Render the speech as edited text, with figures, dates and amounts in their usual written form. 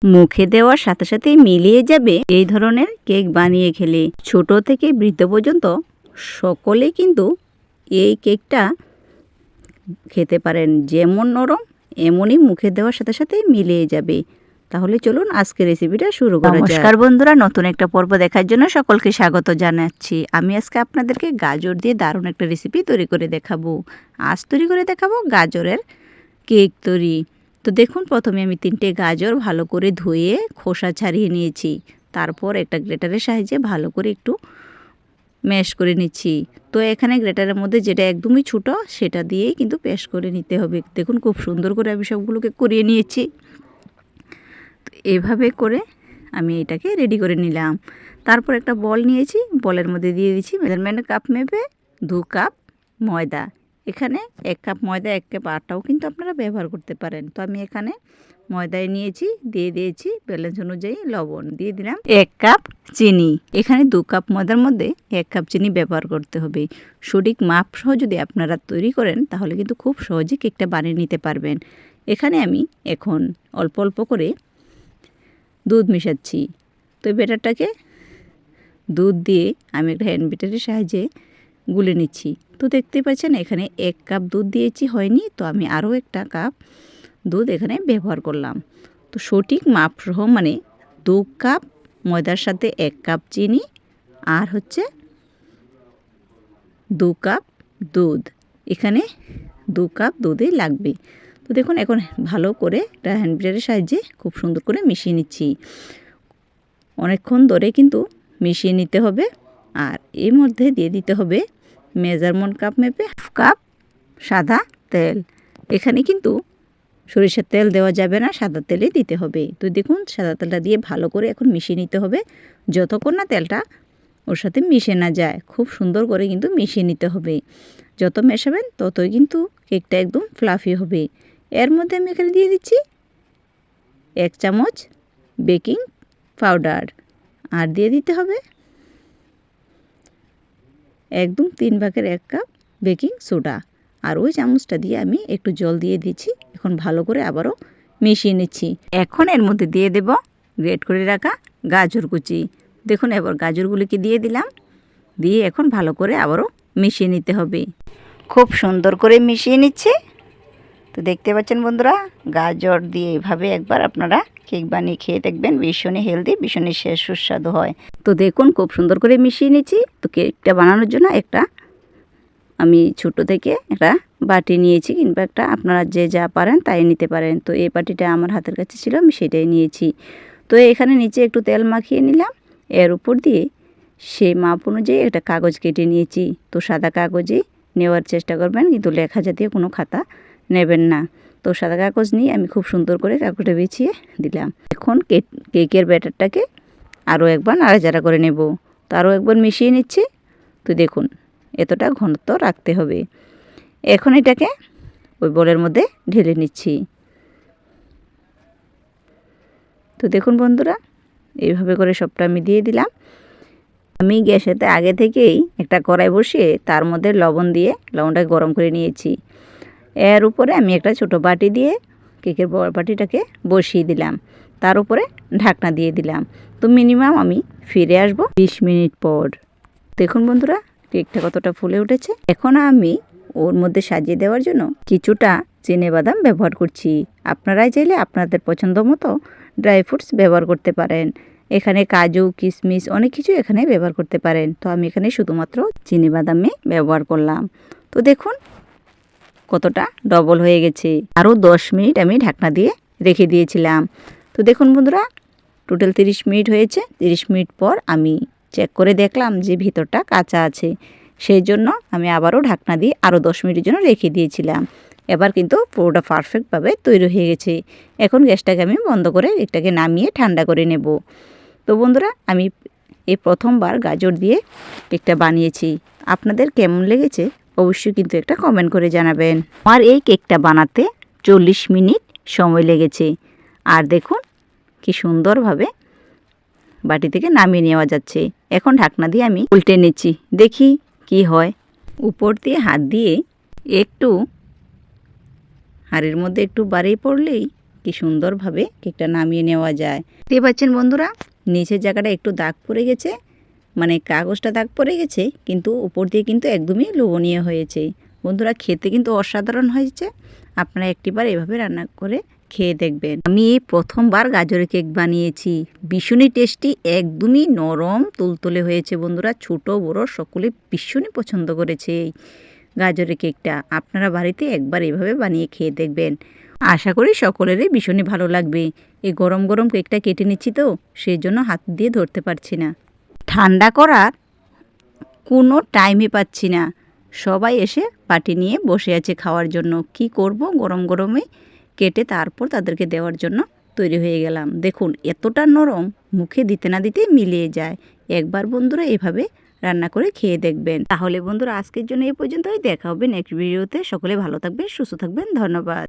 মুখে দেওয়ার সাথে সাথেই মিলিয়ে যাবে এই ধরনের কেক বানিয়ে খেলে। ছোট থেকে বৃদ্ধ পর্যন্ত সকলে কিন্তু এই কেকটা খেতে পারেন। যেমন নরম এমনই মুখে দেওয়ার সাথে সাথেই মিলিয়ে যাবে। তাহলে চলুন আজকের রেসিপিটা শুরু করা যাক। নমস্কার বন্ধুরা, নতুন একটা পর্ব দেখার জন্য সকলকে স্বাগত জানাচ্ছি। আমি আজকে আপনাদেরকে গাজর দিয়ে দারুণ একটা রেসিপি তৈরি করে দেখাবো। আজ তৈরি করে দেখাবো গাজরের কেক তৈরি। তো দেখুন, প্রথমে আমি 3টে গাজর ভালো করে ধুয়ে খোসা ছাড়িয়ে নিয়েছি। তারপর একটা গ্রেটারের সাহায্যে ভালো করে একটু ম্যাশ করে নিচ্ছি। তো এখানে গ্রেটারের মধ্যে যেটা একদমই ছোটো সেটা দিয়েই কিন্তু পেস্ট করে নিতে হবে। দেখুন খুব সুন্দর করে আমি সবগুলোকে করিয়ে নিয়েছি। তো এভাবে করে আমি এটাকে রেডি করে নিলাম। তারপর একটা বল নিয়েছি, বলের মধ্যে দিয়ে দিচ্ছি মেজারমেন্ট কাপ মেপে 2 কাপ ময়দা। এখানে 1 কাপ ময়দা 1 কাপ আটাও কিন্তু আপনারা ব্যবহার করতে পারেন। তো আমি এখানে ময়দায় নিয়েছি, দিয়ে দিয়েছি ব্যালেন্স অনুযায়ী লবণ, দিয়ে দিলাম 1 কাপ চিনি। এখানে 2 কাপ ময়দার মধ্যে 1 কাপ চিনি ব্যবহার করতে হবে। সঠিক মাপ সহ যদি আপনারা তৈরি করেন তাহলে কিন্তু খুব সহজে কেকটা বানিয়ে নিতে পারবেন। এখানে আমি এখন অল্প অল্প করে দুধ মেশাচ্ছি। তো ব্যাটারটাকে দুধ দিয়ে আমি একটা হ্যান্ড বিটারের সাহায্যে গুলে নিচ্ছি। তো দেখতেই পাচ্ছেন এখানে 1 কাপ দুধ দিয়েছি, হয়নি, তো আমি আরও 1টা কাপ দুধ এখানে ব্যবহার করলাম। তো সঠিক মাপ সহ মানে 2 কাপ ময়দার সাথে 1 কাপ চিনি আর হচ্ছে 2 কাপ দুধ। এখানে 2 কাপ দুধই লাগবে। তো দেখুন এখন ভালো করে একটা হ্যান্ড বিটারের সাহায্যে খুব সুন্দর করে মিশিয়ে নিচ্ছি। অনেকক্ষণ ধরে কিন্তু মিশিয়ে নিতে হবে। আর এর মধ্যে দিয়ে দিতে হবে মেজারমেন্ট কাপ মেপে 1/2 কাপ সাদা তেল। এখানে কিন্তু সরিষার তেল দেওয়া যাবে না, সাদা তেলই দিতে হবে। তো দেখুন সাদা তেলটা দিয়ে ভালো করে এখন মিশিয়ে নিতে হবে যতক্ষণ না তেলটা ওর সাথে মিশে না যায়। খুব সুন্দর করে কিন্তু মিশিয়ে নিতে হবে। যত মেশাবেন ততই কিন্তু কেকটা একদম ফ্লাফি হবে। এর মধ্যে আমি এখানে দিয়ে দিচ্ছি 1 চামচ বেকিং পাউডার আর দিয়ে দিতে হবে একদম 3 ভাগের 1 কাপ বেকিং সোডা। আর ওই চামচটা দিয়ে আমি একটু জল দিয়ে দিচ্ছি। এখন ভালো করে আবারও মিশিয়ে নিচ্ছি। এখন এর মধ্যে দিয়ে দেব গ্রেট করে রাখা গাজর কুচি। দেখুন এবার গাজরগুলিকে দিয়ে দিলাম, দিয়ে এখন ভালো করে আবারও মিশিয়ে নিতে হবে। খুব সুন্দর করে মিশিয়ে নিচ্ছি। তো দেখতে পাচ্ছেন বন্ধুরা, গাজর দিয়ে এভাবে একবার আপনারা কেক বানিয়ে খেয়ে দেখবেন, ভীষণই হেলদি, ভীষণই সুস্বাদু হয়। তো দেখুন খুব সুন্দর করে মিশিয়ে নিচ্ছি। তো কেকটা বানানোর জন্য একটা আমি ছোট থেকে একটা বাটি নিয়েছি, কিংবা একটা আপনারা যে যা পারেন তাই নিতে পারেন। তো এই বাটিটা আমার হাতের কাছে ছিল, আমি সেটাই নিয়েছি। তো এখানে নিচে একটু তেল মাখিয়ে নিলাম। এর উপর দিয়ে সেই মাপ অনুযায়ী একটা কাগজ কেটে নিয়েছি। তো সাদা কাগজই নেওয়ার চেষ্টা করবেন, কিন্তু লেখা জাতীয় কোনো খাতা নেবেন না। তো সাদা কাগজ নিয়ে আমি খুব সুন্দর করে কাগজটা বিছিয়ে দিলাম। এখন কেকের ব্যাটারটাকে আরও একবার নাড়াচাড়া করে নেব। তো আরও একবার মিশিয়ে নিচ্ছি। তো দেখুন এতটা ঘনত্ব রাখতে হবে। এখন এটাকে ওই বোলের মধ্যে ঢেলে নিচ্ছি। তো দেখুন বন্ধুরা, এইভাবে করে সবটা আমি দিয়ে দিলাম। আমি গ্যাসেতে আগে থেকেই একটা কড়াই বসিয়ে তার মধ্যে লবণ দিয়ে লবণটাকে গরম করে নিয়েছি। এর উপরে আমি একটা ছোট বাটি দিয়ে কেকের বড় বাটিটাকে বসিয়ে দিলাম। তার উপরে ঢাকনা দিয়ে দিলাম। তো মিনিমাম আমি ফিরে আসব 20 মিনিট পর। দেখুন বন্ধুরা কেকটা কতটা ফুলে উঠেছে। এখন আমি ওর মধ্যে সাজিয়ে দেওয়ার জন্য কিছুটা চিনেবাদাম ব্যবহার করছি। আপনারাই চাইলে আপনাদের পছন্দ মতো ড্রাই ফ্রুটস ব্যবহার করতে পারেন। এখানে কাজু, কিশমিশ অনেক কিছু এখানে ব্যবহার করতে পারেন। তো আমি এখানে শুধুমাত্র চিনেবাদামই ব্যবহার করলাম। তো দেখুন কতটা ডবল হয়ে গেছে। আরও 10 মিনিট আমি ঢাকনা দিয়ে রেখে দিয়েছিলাম। তো দেখুন বন্ধুরা টোটাল 30 মিনিট হয়েছে। 30 মিনিট পর আমি চেক করে দেখলাম যে ভিতরটা কাঁচা আছে। সেই জন্য আমি আবারও ঢাকনা দিয়ে আরও 10 মিনিটের জন্য রেখে দিয়েছিলাম। এবার কিন্তু পুরোটা পারফেক্টভাবে তৈরি হয়ে গেছে। এখন গ্যাসটাকে আমি বন্ধ করে এটাকে নামিয়ে ঠান্ডা করে নেব। তো বন্ধুরা আমি এই প্রথমবার গাজর দিয়ে কেকটা বানিয়েছি। আপনাদের কেমন লেগেছে অবশ্যই কিন্তু একটা কমেন্ট করে জানাবেন। আমার এই কেকটা বানাতে 40 মিনিট সময় লেগেছে। আর দেখুন কি সুন্দরভাবে বাটি থেকে নামিয়ে নেওয়া যাচ্ছে। এখন ঢাকনা দিয়ে আমি উল্টে নিচ্ছি, দেখি কি হয়। উপর দিয়ে হাত দিয়ে একটু হাঁড়ির মধ্যে একটু বাড়িয়ে পড়লেই কি সুন্দরভাবে কেকটা নামিয়ে নেওয়া যায়। দেখতে পাচ্ছেন বন্ধুরা, নিচের জায়গাটা একটু দাগ পড়ে গেছে, মানে কাগজটা দাগ পড়ে গেছে, কিন্তু উপর দিয়ে কিন্তু একদমই লোভনীয় হয়েছে। বন্ধুরা খেতে কিন্তু অসাধারণ হয়েছে। আপনারা একটিবার এভাবে রান্না করে খেয়ে দেখবেন। আমি এই প্রথমবার গাজরের কেক বানিয়েছি, ভীষণই টেস্টি, একদমই নরম তুলতুলে হয়েছে বন্ধুরা। ছোট বড় সকলে ভীষণই পছন্দ করেছে এই গাজরের কেকটা। আপনারা বাড়িতে একবার এভাবে বানিয়ে খেয়ে দেখবেন, আশা করি সকলেরই ভীষণই ভালো লাগবে। এই গরম গরম কেকটা কেটে নিচ্ছি তো সেই জন্য হাত দিয়ে ধরতে পারছি না, ঠান্ডা করার কোনো টাইমই পাচ্ছি না। সবাই এসে পার্টি নিয়ে বসে আছে খাওয়ার জন্য। কি করব, গরম গরমে কেটে তারপর তাদেরকে দেওয়ার জন্য তৈরি হয়ে গেলাম। দেখুন এতটা নরম, মুখে দিতে না দিতেই মিলিয়ে যায়। একবার বন্ধুরা এভাবে রান্না করে খেয়ে দেখবেন। তাহলে বন্ধুরা আজকের জন্য এই পর্যন্তই, দেখা হবে নেক্সট ভিডিওতে। সকলে ভালো থাকবেন, সুস্থ থাকবেন, ধন্যবাদ।